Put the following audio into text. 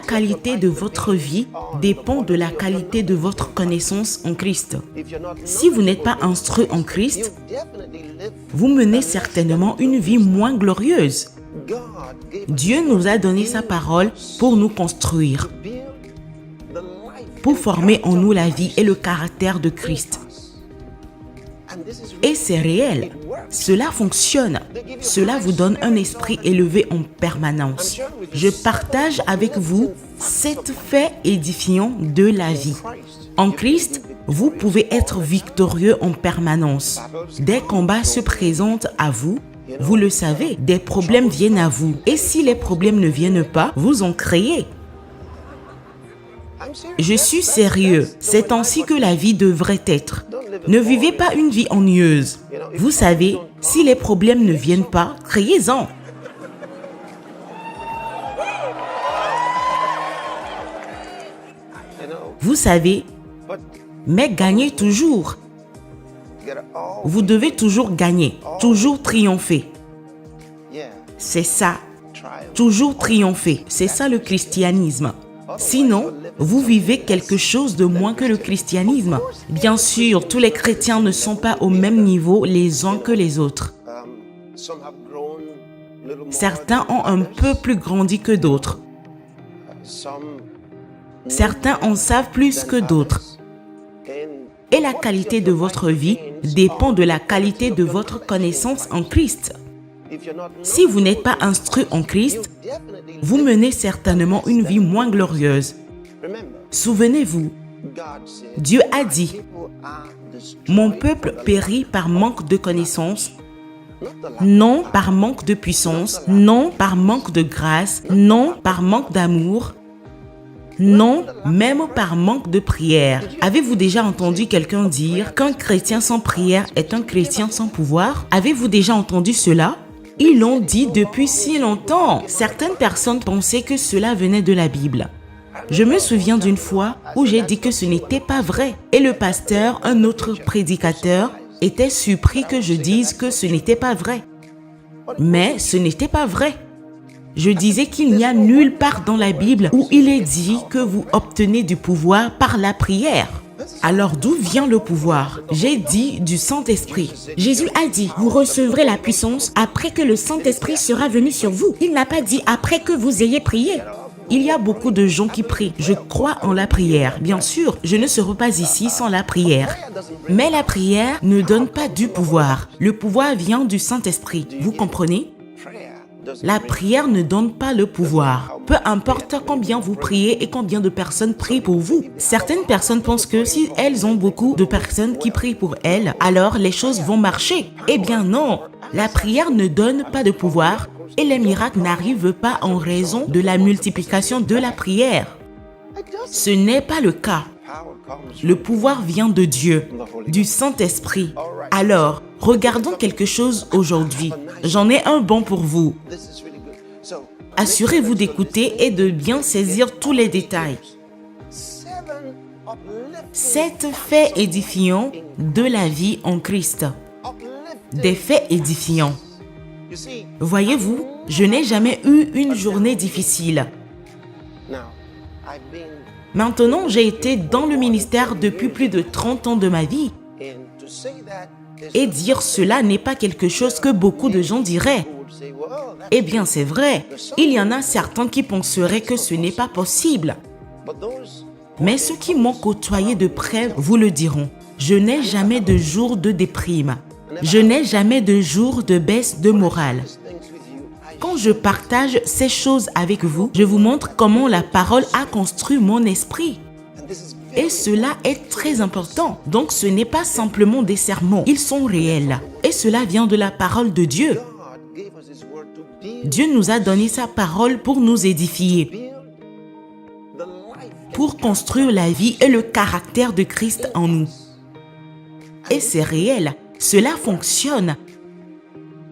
qualité de votre vie dépend de la qualité de votre connaissance en Christ. Si vous n'êtes pas instruit en Christ, vous menez certainement une vie moins glorieuse. Dieu nous a donné sa parole pour nous construire, pour former en nous la vie et le caractère de Christ. Et c'est réel. Cela fonctionne. Cela vous donne un esprit élevé en permanence. Je partage avec vous 7 faits édifiants de la vie. En Christ, vous pouvez être victorieux en permanence. Des combats se présentent à vous. Vous le savez, des problèmes viennent à vous. Et si les problèmes ne viennent pas, vous en créez. Je suis sérieux. C'est ainsi que la vie devrait être. Ne vivez pas une vie ennuyeuse. Vous savez, si les problèmes ne viennent pas, créez-en. Vous savez, mais gagnez toujours. Vous devez toujours gagner, toujours triompher. C'est ça, toujours triompher. C'est ça le christianisme. Sinon, vous vivez quelque chose de moins que le christianisme. Bien sûr, tous les chrétiens ne sont pas au même niveau les uns que les autres. Certains ont un peu plus grandi que d'autres. Certains en savent plus que d'autres. Et la qualité de votre vie dépend de la qualité de votre connaissance en Christ. Si vous n'êtes pas instruit en Christ, vous menez certainement une vie moins glorieuse. Souvenez-vous, Dieu a dit, « Mon peuple périt par manque de connaissance, non par manque de puissance, non par manque de grâce, non par manque d'amour, non, même par manque de prière. » Avez-vous déjà entendu quelqu'un dire qu'un chrétien sans prière est un chrétien sans pouvoir? Avez-vous déjà entendu cela? Ils l'ont dit depuis si longtemps. Certaines personnes pensaient que cela venait de la Bible. Je me souviens d'une fois où j'ai dit que ce n'était pas vrai. Et le pasteur, un autre prédicateur, était surpris que je dise que ce n'était pas vrai. Mais ce n'était pas vrai. Je disais qu'il n'y a nulle part dans la Bible où il est dit que vous obtenez du pouvoir par la prière. Alors d'où vient le pouvoir? J'ai dit du Saint-Esprit. Jésus a dit, vous recevrez la puissance après que le Saint-Esprit sera venu sur vous. Il n'a pas dit après que vous ayez prié. Il y a beaucoup de gens qui prient. Je crois en la prière. Bien sûr, je ne serai pas ici sans la prière. Mais la prière ne donne pas du pouvoir. Le pouvoir vient du Saint-Esprit. Vous comprenez? La prière ne donne pas le pouvoir. Peu importe combien vous priez et combien de personnes prient pour vous. Certaines personnes pensent que si elles ont beaucoup de personnes qui prient pour elles, alors les choses vont marcher. Eh bien non, la prière ne donne pas de pouvoir et les miracles n'arrivent pas en raison de la multiplication de la prière. Ce n'est pas le cas. Le pouvoir vient de Dieu, du Saint-Esprit. Alors, regardons quelque chose aujourd'hui. J'en ai un bon pour vous. Assurez-vous d'écouter et de bien saisir tous les détails. 7 faits édifiants de la vie en Christ. Des faits édifiants. Voyez-vous, je n'ai jamais eu une journée difficile. Maintenant, j'ai été dans le ministère depuis plus de 30 ans de ma vie. Et dire cela n'est pas quelque chose que beaucoup de gens diraient. Eh bien, c'est vrai. Il y en a certains qui penseraient que ce n'est pas possible. Mais ceux qui m'ont côtoyé de près vous le diront. Je n'ai jamais de jour de déprime. Je n'ai jamais de jour de baisse de morale. Quand je partage ces choses avec vous, je vous montre comment la parole a construit mon esprit. Et cela est très important. Donc ce n'est pas simplement des sermons, ils sont réels. Et cela vient de la parole de Dieu. Dieu nous a donné sa parole pour nous édifier, pour construire la vie et le caractère de Christ en nous. Et c'est réel, cela fonctionne.